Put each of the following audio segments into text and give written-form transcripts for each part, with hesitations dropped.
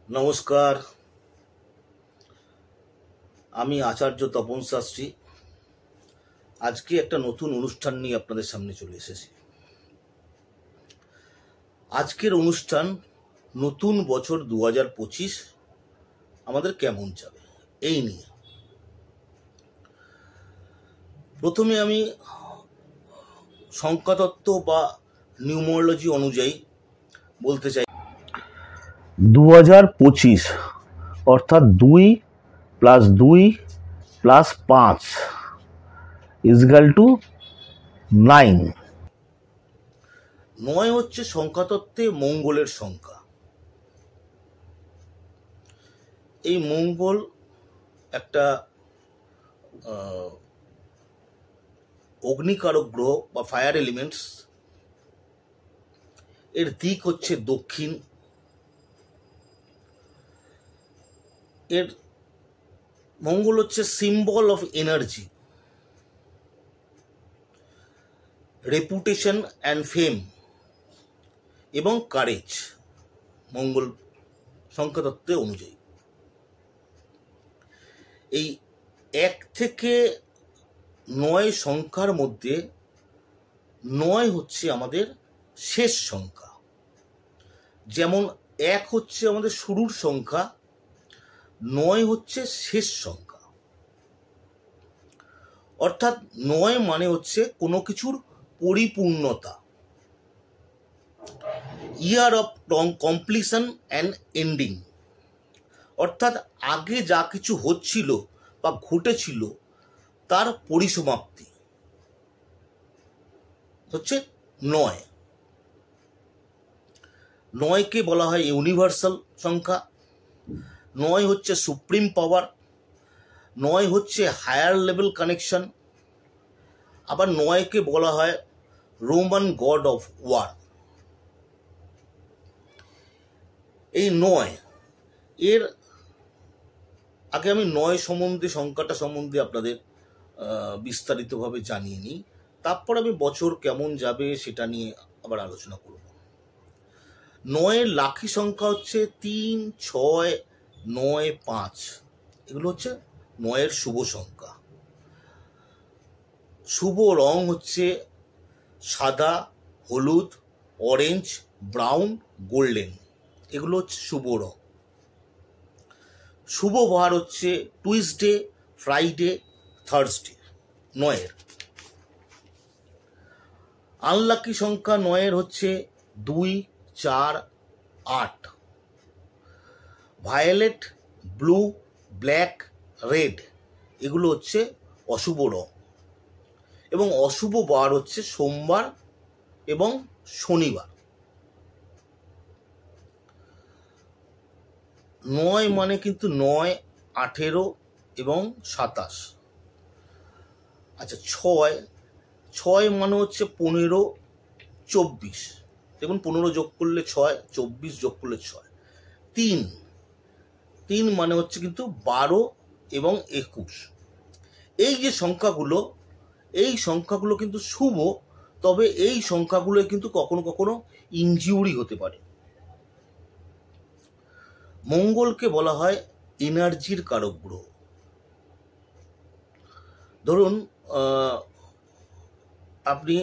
নমস্কার, আমি আচার্য তপন শাস্ত্রী। আজকে একটা নতুন অনুষ্ঠান নিয়ে আপনাদের সামনে চলে এসেছি। আজকের অনুষ্ঠান নতুন বছর 2025 আমাদের কেমন যাবে এই নিয়ে। প্রথমে আমি সংখ্যাতত্ত্ব বা নিউমোলজি অনুযায়ী বলতে চাই 2025 অর্থাৎ 2 + 2 + 5 = 9। 9 হচ্ছে সংখ্যাতত্ত্বে মঙ্গলের সংখ্যা। এই মঙ্গল একটা অগ্নিকারক গ্রহ বা ফায়ার এলিমেন্টস। এর দিক হচ্ছে দক্ষিণ। এর মঙ্গল হচ্ছে symbol of energy, reputation and ফেম এবং কারেজ। মঙ্গল সংখ্যাতত্ত্ব অনুযায়ী এই 1 থেকে 9 সংখ্যার মধ্যে 9 হচ্ছে আমাদের শেষ সংখ্যা। যেমন 1 হচ্ছে আমাদের শুরুর সংখ্যা, 9 হচ্ছে শেষ সংখ্যা। অর্থাৎ 9 মানে হচ্ছে কোনো কিছুর পরিপূর্ণতা, year of completion and ending. অর্থাৎ আগে যা কিছু হচ্ছিল বা ঘটেছিল তার পরিসমাপ্তি হচ্ছে 9। 9কে বলা হয় ইউনিভার্সাল সংখ্যা। 9 হচ্ছে সুপ্রিম পাওয়ার। 9 হচ্ছে হায়ার লেভেল কানেকশন। আবার 9কে বলা হয় রোমান গড অফ ওয়ার। এই 9 এর আগে আমি 9 সম্বন্ধে, সংখ্যাটা সম্বন্ধে আপনাদের বিস্তারিতভাবে জানিয়ে নিই। তারপর আমি বছর কেমন যাবে সেটা নিয়ে আবার আলোচনা করব। 9 লাকি সংখ্যা হচ্ছে 3, 6, 9, 5। এগুলো হচ্ছে 9 শুভ সংখ্যা। শুভ রং হচ্ছে সাদা, হলুদ, অরেঞ্জ, ব্রাউন, গোল্ডেন। এগুলো হচ্ছে শুভ রং। শুভ বার হচ্ছে টুইসডে, ফ্রাইডে, থার্সডে। 9 আনলাকি সংখ্যা 9 হচ্ছে 2, 4, 8। ভায়োলেট, ব্লু, ব্ল্যাক, রেড এগুলো হচ্ছে অশুভ রং। এবং অশুভ বার হচ্ছে সোমবার এবং শনিবার। 9 মানে কিন্তু 9, 18 এবং 27। আচ্ছা, 6 মানে হচ্ছে 15, 24। দেখুন, 15 যোগ করলে 6, 24 যোগ করলে 6। 3 মানে হচ্ছে কিন্তু 12 এবং 21। এই যে সংখ্যাগুলো, এই সংখ্যাগুলো কিন্তু শুভ। তবে এই সংখ্যাগুলো কিন্তু কখনো কখনো ইনজিউরি হতে পারে। মঙ্গলকে বলা হয় এনার্জির কারক গ্রহ। ধরুন, আপনি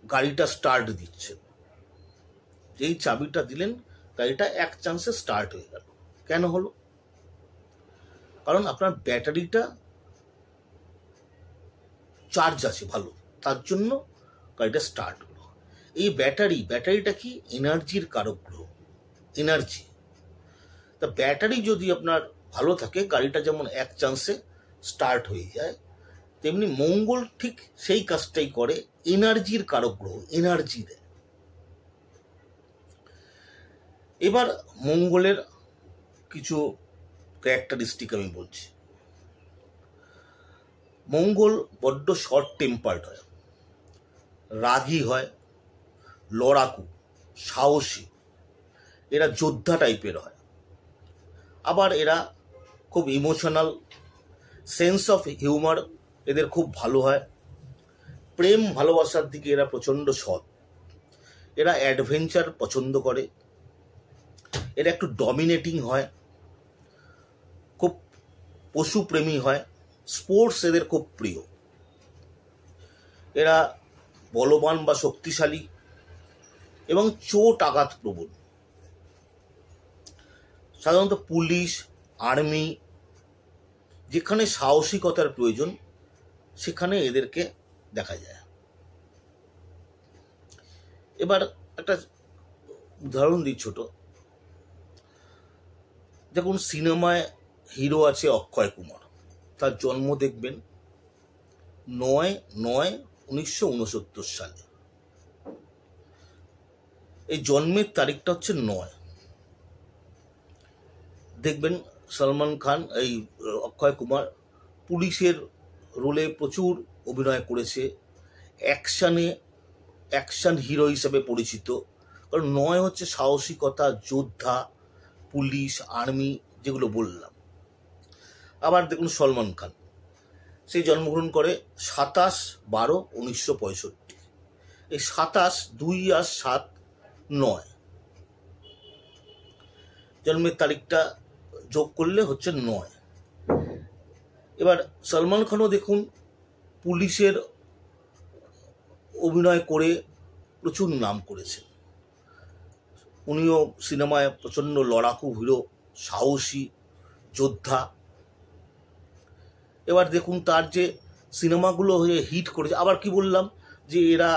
গাড়িটা স্টার্ট দিচ্ছেন, যেই চাবিটা দিলেন গাড়িটা এক চান্সে স্টার্ট হয়ে গেল। কেন হলো? কারণ আপনার ব্যাটারিটা চার্জ আছে ভালো, তার জন্য গাড়িটা স্টার্ট হলো। এই ব্যাটারিটা কি এনার্জির কারক গ্রহ, এনার্জি। তা ব্যাটারি যদি আপনার ভালো থাকে, গাড়িটা যেমন এক চান্সে স্টার্ট হয়ে যায়, তেমনি মঙ্গল ঠিক সেই কাজটাই করে, এনার্জির কারক গ্রহ, এনার্জি দেয়। এবার মঙ্গলের কিছু ক্যারেক্টারিস্টিক আমি বলছি। মঙ্গল বড্ড শর্ট টেম্পার্ড হয়, রাগী হয়, লড়াকু, সাহসী। এরা যোদ্ধা টাইপের হয়। আবার এরা খুব ইমোশনাল, সেন্স অফ হিউমার এদের খুব ভালো হয়। প্রেম ভালোবাসার দিকে এরা প্রচণ্ড সৎ। এরা অ্যাডভেঞ্চার পছন্দ করে। এরা একটু ডমিনেটিং হয়, খুব পশুপ্রেমী হয়, স্পোর্টস এদের খুব প্রিয়। এরা বলবান বা শক্তিশালী এবং চোট আঘাত প্রবণ। সাধারণত পুলিশ, আর্মি, যেখানে সাহসিকতার প্রয়োজন সেখানে এদেরকে দেখা যায়। এবার একটা উদাহরণ দিই ছোট। দেখুন, সিনেমায় হিরো আছে অক্ষয় কুমার। তার জন্ম দেখবেন 9/9/1969 সালে। এই জন্মের তারিখটা হচ্ছে 9। দেখবেন সলমান খান, এই অক্ষয় কুমার পুলিশের রোলে প্রচুর অভিনয় করেছে, অ্যাকশন হিরো হিসেবে পরিচিত। কারণ 9 হচ্ছে সাহসিকতা, যোদ্ধা, পুলিশ, আর্মি, যেগুলো বললাম। আবার দেখুন সলমান খান, সে জন্মগ্রহণ করে 27/12/1965। এই 27, 2 আর 7, 9 জন্মের তারিখটা যোগ করলে হচ্ছে 9। এবার সলমান খানও দেখুন পুলিশের অভিনয় করে প্রচুর নাম করেছেন। উনিও সিনেমায় প্রচণ্ড লড়াকু হিরো, সাহসী যোদ্ধা। এবার দেখুন তার যে সিনেমাগুলো হয়ে হিট করেছে, আবার কি বললাম যে এরা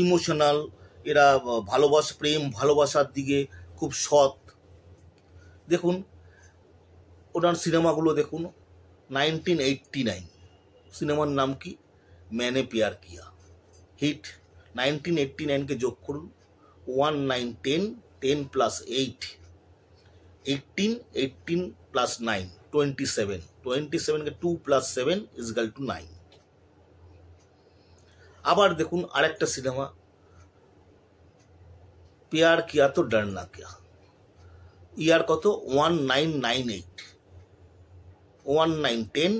ইমোশনাল, এরা প্রেম ভালোবাসার দিকে খুব সৎ। দেখুন ওনার সিনেমাগুলো দেখুন। 1989 সিনেমার নাম কি? मैंने प्यार किया, হিট। 1989-কে যোগ করুন, 1 9 10, 10 + 8, 18, 18 + 9, 27, 27-কে 2 + 7 = 9। আবার দেখুন আরেকটা সিনেমা, प्यार किया तो डरना क्या, ইয়ার কত? 1998, 1 9 10,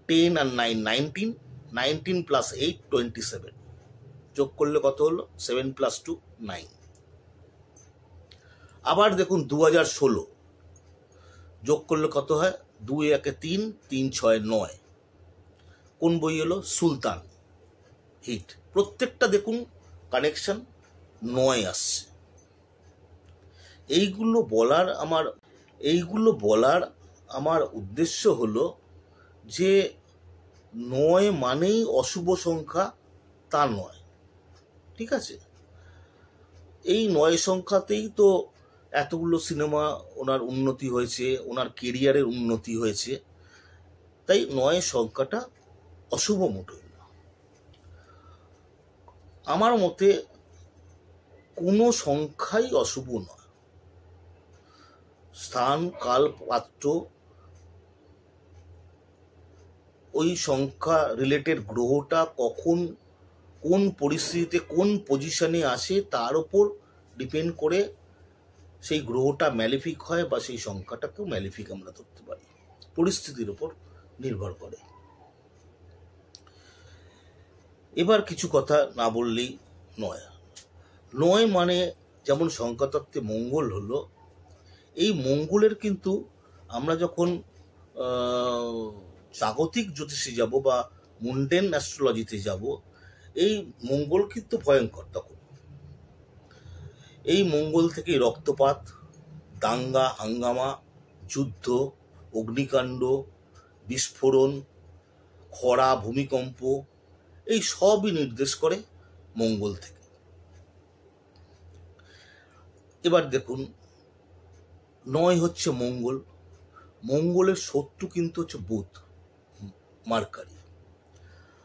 10 আর 9 19, 19 + 8 27, যোগ করলে কত হলো? 7 + 2 9। আবার দেখুন 2016, যোগ করলে কত হয়? 2 1 3, 3 6 9। কোন বই হলো? সুলতান, হিট। প্রত্যেকটা দেখুন কানেকশন 9 আসছে। এইগুলো বলার আমার উদ্দেশ্য হলো যে 9 মানেই অশুভ সংখ্যা তা নয়, ঠিক আছে? এই 9 সংখ্যাতেই তো এতগুলো সিনেমা ওনার উন্নতি হয়েছে, ওনার কেরিয়ারের উন্নতি হয়েছে। তাই 9 সংখ্যাটা অশুভ মোটেই না। আমার মতে কোনো সংখ্যাই অশুভ নয়। স্থান, কাল, পাত্র, ওই সংখ্যা রিলেটেড গ্রহটা কখন কোন পরিস্থিতিতে কোন পজিশনে আসে তার উপর ডিপেন্ড করে সেই গ্রহটা ম্যালিফিক হয় বা সেই সংখ্যাটাকেও ম্যালিফিক আমরা ধরতে পারি, পরিস্থিতির উপর নির্ভর করে। এবার কিছু কথা না বললেই নয়। 9 মানে যেমন সংখ্যাতত্ত্বে মঙ্গল হলো, এই মঙ্গলের কিন্তু আমরা যখন জাগতিক জ্যোতিষে যাব বা মুন্ডেন অ্যাস্ট্রোলজিতে যাব, এই মঙ্গল কিন্তু ভয়ঙ্কর। তখন এই মঙ্গল থেকে রক্তপাত, দাঙ্গা হাঙ্গামা, যুদ্ধ, অগ্নিকাণ্ড, বিস্ফোরণ, খরা, ভূমিকম্প, এই সবই নির্দেশ করে মঙ্গল থেকে। এবার দেখুন 9 হচ্ছে মঙ্গল। মঙ্গলের শত্রু কিন্তু হচ্ছে বুধ, মার্কারি।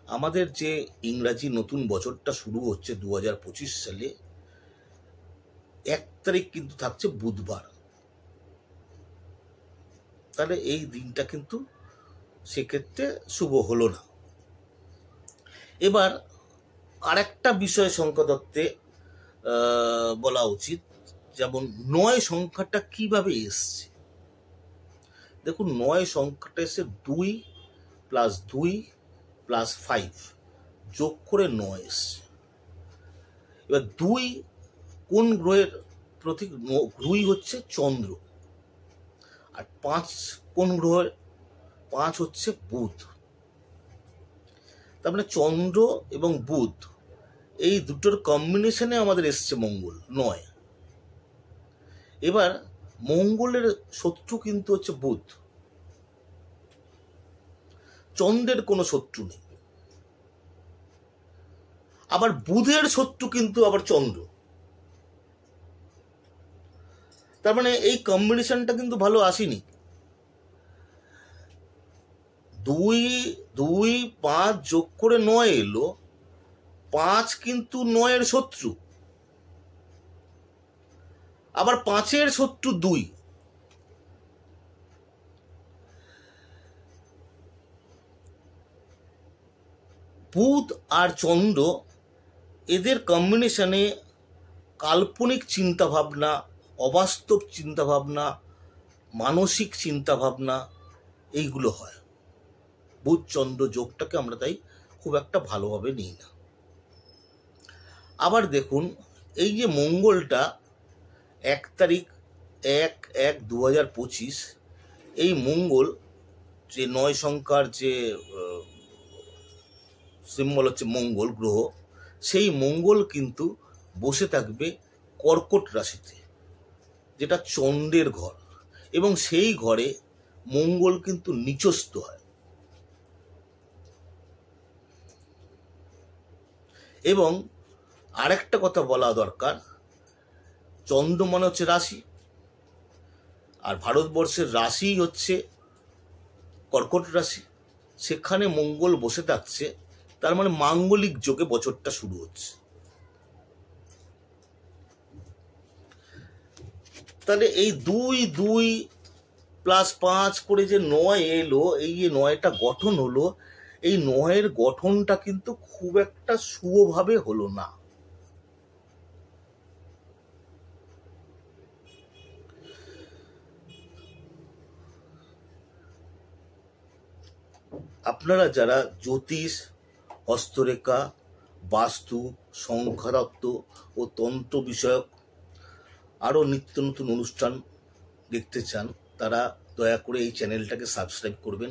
আমাদের যে ইংরাজি নতুন বছরটা শুরু হচ্ছে 2025 সালে, 1 তারিখ কিন্তু থাকছে বুধবার। তাহলে এই দিনটা কিন্তু সেক্ষেত্রে শুভ হলো না। এবার আরেকটা বিষয় সংখ্যাতত্ত্বে বলা উচিত, যেমন 9 সংখ্যাটা কিভাবে এসছে। দেখুন 9 সংখ্যাটা এসে 2 + 2 + 5 যোগ করে 9 এসছে। এবার 2 কোন গ্রহের প্রতীক 2 হচ্ছে চন্দ্র, আর 5 কোন গ্রহের? 5 হচ্ছে বুধ। তার মানে চন্দ্র এবং বুধ এই দুটোর কম্বিনেশনে আমাদের এসছে মঙ্গল 9। এবার মঙ্গলের শত্রু কিন্তু হচ্ছে বুধ, চন্দ্রের কোনো শত্রু নেই। আবার বুধের শত্রু কিন্তু আবার চন্দ্র। তার মানে এই কম্বিনেশনটা কিন্তু ভালো আসেনি। 2 2 5 যোগ করে 9 এলো, 5 কিন্তু 9-এর শত্রু, আবার 5-এর শত্রু 2। বুধ আর চন্দ্র এদের কম্বিনেশনে কাল্পনিক চিন্তাভাবনা, অবাস্তব চিন্তাভাবনা, মানসিক চিন্তাভাবনা এইগুলো হয়। বুধ চন্দ্র যোগটাকে আমরা তাই খুব একটা ভালোভাবে নিই না। আবার দেখুন, এই যে মঙ্গলটা 1 তারিখ 1/1/2025, এই মঙ্গল যে 9 সংখ্যার যে সিম্বল হচ্ছে মঙ্গল গ্রহ, সেই মঙ্গল কিন্তু বসে থাকবে কর্কট রাশিতে, যেটা চন্দ্রের ঘর, এবং সেই ঘরে মঙ্গল কিন্তু নিচস্থ হয়। এবং আরেকটা কথা বলা দরকার, চন্দ্র মানে হচ্ছে রাশি, আর ভারতবর্ষের রাশি হচ্ছে কর্কট রাশি, সেখানে মঙ্গল বসে থাকছে। তার মানে মাঙ্গলিক যোগে বছরটা শুরু হচ্ছে। তাহলে এই 2 2 + 5 করে যে 9 এলো, এই যে 9টা গঠন হলো, এই 9-এর গঠনটা কিন্তু খুব একটা শুভভাবে হলো না। আপনারা যারা জ্যোতিষ, হস্তরেখা, বাস্তু, সংখ্যাতত্ত্ব ও তন্ত্র বিষয়ক আরও নিত্য নতুন অনুষ্ঠান দেখতে চান, তারা দয়া করে এই চ্যানেলটাকে সাবস্ক্রাইব করবেন,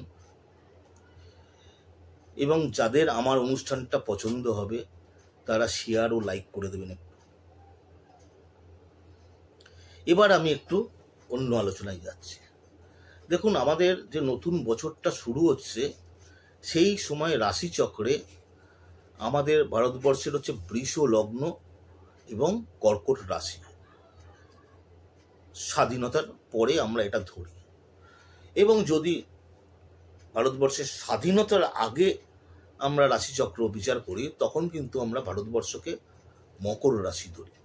এবং যাদের আমার অনুষ্ঠানটা পছন্দ হবে তারা শেয়ার ও লাইক করে দেবেন একটু। এবার আমি একটু অন্য আলোচনায় যাচ্ছি। দেখুন, আমাদের যে নতুন বছরটা শুরু হচ্ছে, সেই সময় রাশিচক্রে আমাদের ভারতবর্ষের হচ্ছে বৃষ লগ্ন এবং কর্কট রাশি। স্বাধীনতার পরে আমরা এটা ধরি, এবং যদি ভারতবর্ষের স্বাধীনতার আগে আমরা রাশিচক্র বিচার করি, তখন কিন্তু আমরা ভারতবর্ষকে মকর রাশি ধরি।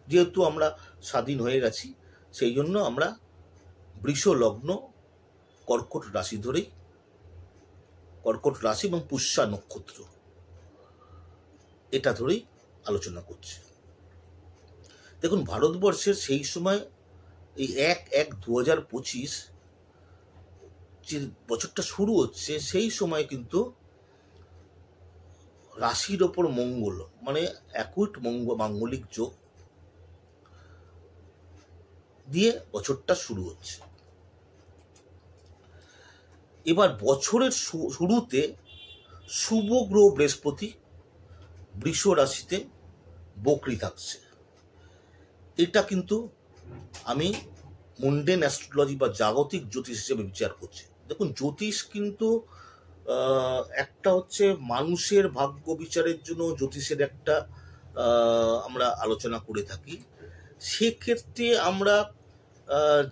যেহেতু আমরা স্বাধীন হয়ে গেছি, সেই জন্য আমরা বৃষ লগ্ন কর্কট রাশি ধরেই, কর্কট রাশি এবং পুষ্যা নক্ষত্র এটা ধরেই আলোচনা করছি। দেখুন, ভারতবর্ষের সেই সময় এই 1/1/2025 যে বছরটা শুরু হচ্ছে, সেই সময় কিন্তু রাশির ওপর মঙ্গল, মানে অ্যাকুইট মাঙ্গলিক যোগ দিয়ে বছরটা শুরু হচ্ছে। এবার বছরের শুরুতে শুভ গ্রহ বৃহস্পতি বৃষ রাশিতে বকরি থাকছে। এটা কিন্তু আমি মুন্ডেন অ্যাস্ট্রোলজি বা জাগতিক জ্যোতিষ হিসেবে বিচার করছি। দেখুন, জ্যোতিষ কিন্তু একটা হচ্ছে মানুষের ভাগ্য বিচারের জন্য জ্যোতিষের একটা আমরা আলোচনা করে থাকি। সেক্ষেত্রে আমরা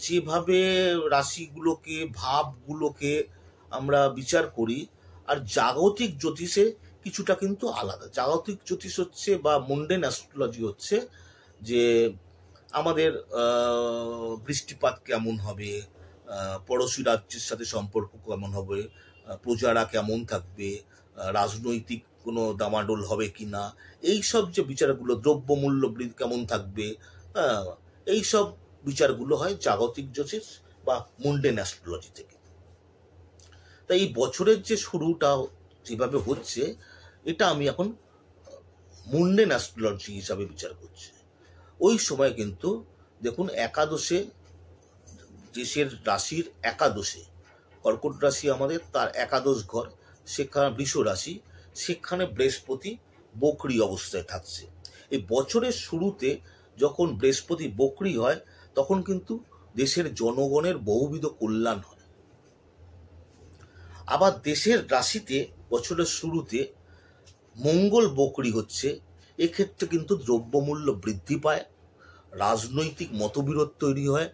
যেভাবে রাশিগুলোকে, ভাবগুলোকে আমরা বিচার করি, আর জাগতিক জ্যোতিষে কিছুটা কিন্তু আলাদা। জাগতিক জ্যোতিষ হচ্ছে বা মুন্ডেন অ্যাস্ট্রোলজি হচ্ছে যে আমাদের বৃষ্টিপাত কেমন হবে, পড়োশি রাজ্যের সাথে সম্পর্ক কেমন হবে, প্রজারা কেমন থাকবে, রাজনৈতিক কোনো দামাডোল হবে কি না, এইসব যে বিচারগুলো, দ্রব্যমূল্য বৃদ্ধি কেমন থাকবে, এইসব বিচারগুলো হয় জাগতিক জ্যোতিষ বা মুন্ডেন অ্যাস্ট্রোলজি থেকে। তাই এই বছরের যে শুরুটা যেভাবে হচ্ছে, এটা আমি এখন মুন্ডেন অ্যাস্ট্রোলজি হিসাবে বিচার করছি। ওই সময় কিন্তু দেখুন একাদশে, দেশের রাশির একাদশে, কর্কট রাশি আমাদের, তার একাদশ ঘর, সেখানে বৃষ রাশি, সেখানে বৃহস্পতি বকরি অবস্থায় থাকছে। এই বছরের শুরুতে যখন বৃহস্পতি বকরি হয় তখন কিন্তু দেশের জনগণের বহুবিধ কল্যাণ হয়। আবার দেশের রাশিতে বছরের শুরুতে মঙ্গল বকরি হচ্ছে, এক্ষেত্রে কিন্তু দ্রব্যমূল্য বৃদ্ধি পায়, রাজনৈতিক মতবিরোধ তৈরি হয়,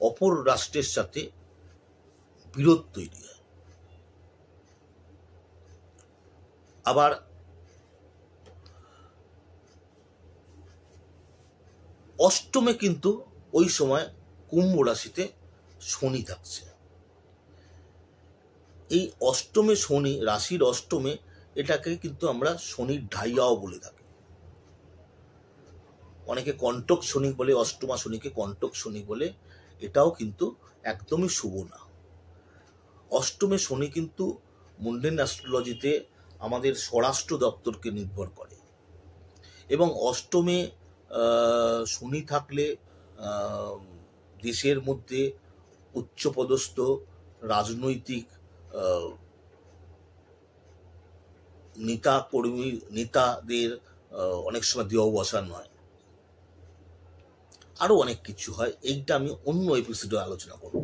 অপর রাষ্ট্রের সাথে বিরোধ তৈরি হয়। আবার অষ্টমে কিন্তু ওই সময় কুম্ভ রাশিতে শনি থাকছে। এই অষ্টমে শনি, রাশির অষ্টমে, এটাকে কিন্তু আমরা শনির ঢাইয়াও বলে থাকি। অনেকে কণ্টক শনি বলে, অষ্টমা শনিকে কণ্টক শনি বলে, এটাও কিন্তু একদমই শুভ না। অষ্টমে শনি কিন্তু মুন্ডেন অ্যাস্ট্রোলজিতে আমাদের স্বরাষ্ট্র দপ্তরকে নির্ভর করে, এবং অষ্টমে শনি থাকলে দেশের মধ্যে উচ্চপদস্থ রাজনৈতিক নেতাদের অনেক সময় দেহবসান হয়, আরো অনেক কিছু হয়। এইটা আমি অন্য এপিসোডে আলোচনা করব।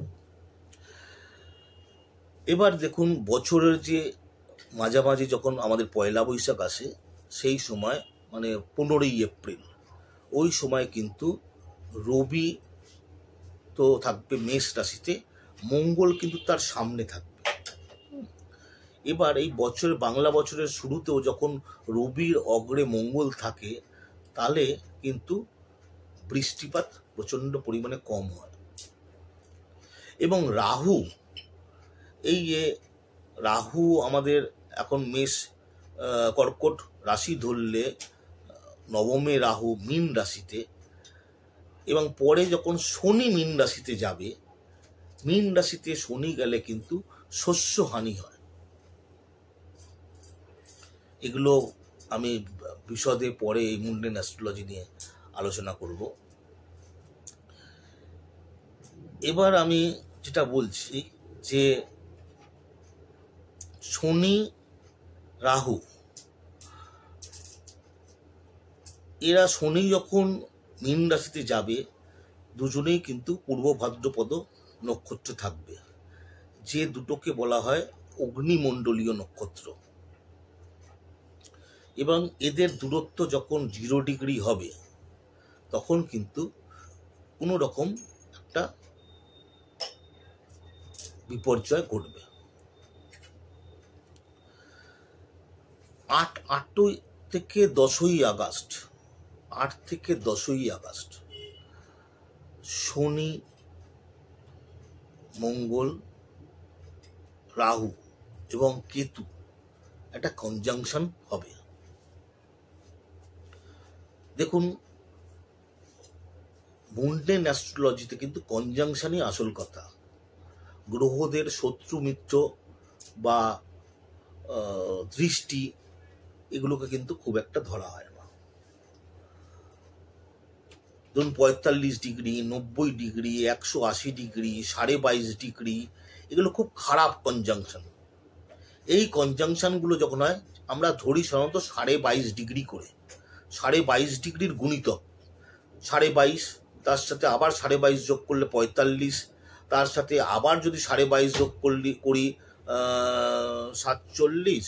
এবার দেখুন, বছরের যে মাঝামাঝি যখন আমাদের পয়লা বৈশাখ আসে, সেই সময় মানে 15ই এপ্রিল, ওই সময় কিন্তু রবি তো থাকবে মেষ রাশিতে, মঙ্গল কিন্তু তার সামনে থাকবে। এবার এই বছরের, বাংলা বছরের শুরুতেও যখন রবির অগ্রে মঙ্গল থাকে, তাহলে কিন্তু বৃষ্টিপাত প্রচণ্ড পরিমাণে কম হয়। এবং রাহু, এই যে রাহু আমাদের এখন মেষ কর্কট রাশি ধরলে, নবমে রাহু মীন রাশিতে, এবং পরে যখন শনি মীন রাশিতে যাবে, মীন রাশিতে শনি গেলে কিন্তু শস্য হানি হয়। এগুলো আমি বিশদে পরে এই মুন্ডেন অ্যাস্ট্রোলজি নিয়ে আলোচনা করব। এবার আমি যেটা বলছি যে শনি রাহু, এরা শনি যখন মীন রাশিতে যাবে, দুজনেই কিন্তু পূর্ব ভাদ্রপদ নক্ষত্রে থাকবে, যে দুটোকে বলা হয় অগ্নিমণ্ডলীয় নক্ষত্র। এবং এদের দূরত্ব যখন 0 ডিগ্রি হবে, তখন কিন্তু কোনো রকম একটা বিপর্যয় ঘটবে। 8 থেকে 10ই আগস্ট, 8 থেকে 10ই আগস্ট শনি, মঙ্গল, রাহু এবং কেতু একটা কনজাংশন হবে। দেখুন, মুন্ডেন অ্যাস্ট্রোলজিতে কিন্তু কনজাংশনই আসল কথা। গ্রহদের শত্রু মিত্র বা দৃষ্টি, এগুলোকে কিন্তু খুব একটা ধরা হয় না। ধরুন 45 ডিগ্রি, 90 ডিগ্রি, 180 ডিগ্রি, 22.5 ডিগ্রি, এগুলো খুব খারাপ কনজাংশন। এই কনজাংশনগুলো যখন হয়, আমরা ধরি সাধারণত 22.5 ডিগ্রি করে, 22.5 ডিগ্রির গুণিতক 22.5, তার সাথে আবার 22.5 যোগ করলে 45, তার সাথে আবার যদি 22.5 যোগ করি 47,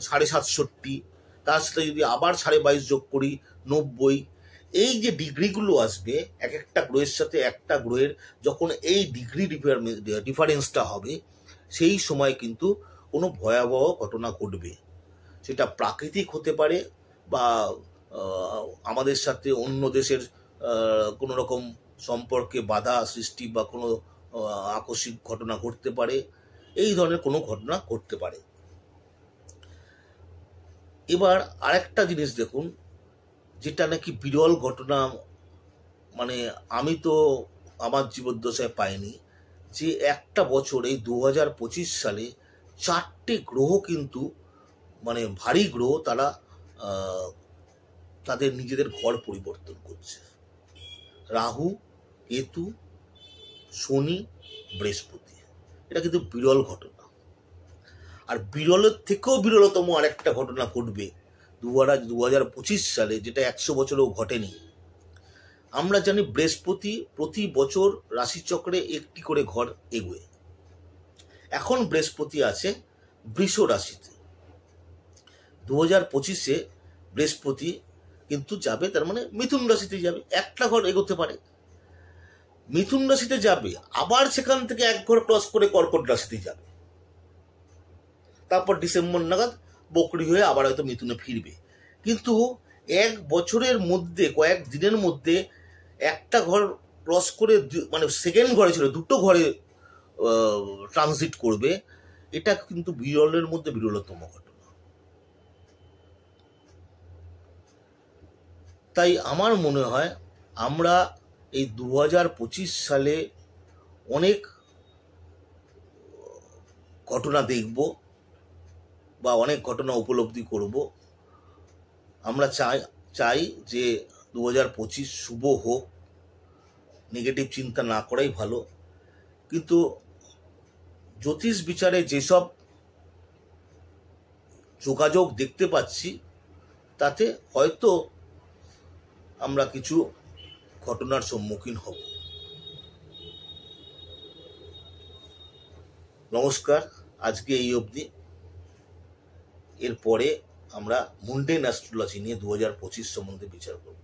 67.5, তার সাথে যদি আবার 22.5 যোগ করি 90। এই যে ডিগ্রিগুলো আসবে, এক একটা গ্রহের সাথে একটা গ্রহের যখন এই ডিগ্রি ডিফারেন্সটা হবে, সেই সময় কিন্তু কোনো ভয়াবহ ঘটনা ঘটবে। সেটা প্রাকৃতিক হতে পারে, বা আমাদের সাথে অন্য দেশের কোনো রকম সম্পর্কে বাধা সৃষ্টি বা কোনো আকস্মিক ঘটনা ঘটতে পারে, এই ধরনের কোনো ঘটনা ঘটতে পারে। এবার আরেকটা জিনিস দেখুন, যেটা নাকি বিরল ঘটনা, মানে আমি তো আমার জীবদ্দশায় পাইনি, যে একটা বছর এই 2025 সালে 4টে গ্রহ কিন্তু, মানে ভারী গ্রহ, তারা তাদের নিজেদের ঘর পরিবর্তন করছে। রাহু, কেতু, শনি, বৃহস্পতি। এটা কিন্তু বিরল ঘটনা। আর বিরলের থেকেও বিরলতম আরেকটা ঘটনা ঘটবে 2025 সালে, যেটা 100 বছরেও ঘটেনি। আমরা জানি বৃহস্পতি প্রতি বছর রাশিচক্রে একটি করে ঘর এগোয়। এখন বৃহস্পতি আছে বৃষ রাশিতে। 2025-এ বৃহস্পতি কিন্তু যাবে, তার মানে মিথুন রাশিতে যাবে, একটা ঘর এগোতে পারে। মিথুন রাশিতে যাবে, আবার সেখান থেকে এক ঘর ক্রস করে কর্কট রাশিতে যাবে, তারপর ডিসেম্বর নাগাদ বকরি হয়ে আবার হয়তো মিথুনে ফিরবে। কিন্তু এক বছরের মধ্যে, কয়েক দিনের মধ্যে একটা ঘর ক্রস করে, মানে সেকেন্ড ঘরে ছিল, দুটো ঘরে ট্রানজিট করবে। এটা কিন্তু বিরলের মধ্যে বিরলতম ঘটনা। তাই আমার মনে হয় আমরা এই 2025 সালে অনেক ঘটনা দেখব বা অনেক ঘটনা উপলব্ধি করব। আমরা চাই যে 2025 শুভ হোক, নেগেটিভ চিন্তা না করাই ভালো। কিন্তু জ্যোতিষ বিচারে যেসব যোগাযোগ দেখতে পাচ্ছি, তাতে হয়তো আমরা কিছু ঘটনার সম্মুখীন হব। নমস্কার, আজকে এই অবধি। এরপরে আমরা মুন্ডেন অ্যাস্ট্রোলজি নিয়ে 2025 সম্বন্ধে বিচার করব।